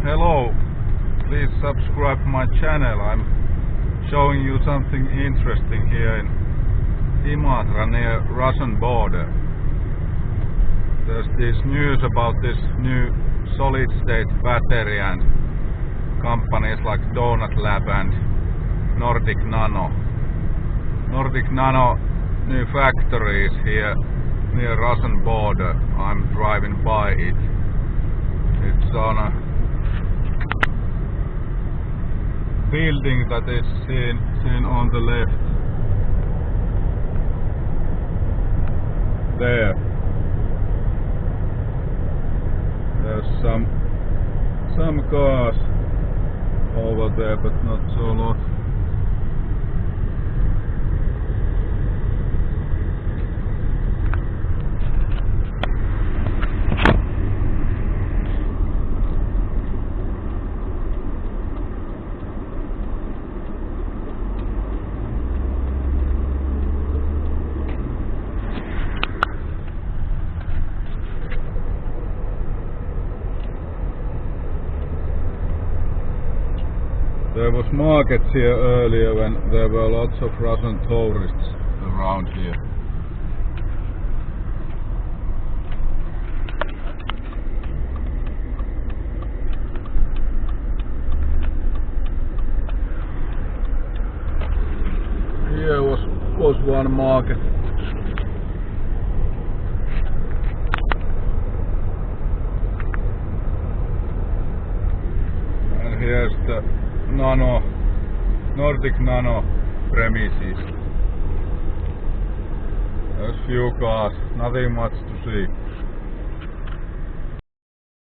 Hello, please subscribe my channel. I'm showing you something interesting here in Imatra near Russian border. There's this news about this new solid state battery and companies like Donut Lab and Nordic Nano. Nordic Nano new factory is here near Russian border. I'm driving by it. It's on a building that is seen on the left. There. There's some cars over there, but not so lot. There was markets here earlier when there were lots of Russian tourists around here. Here was one market. And here's the Nordic Nano premises. There's few cars, nothing much to see.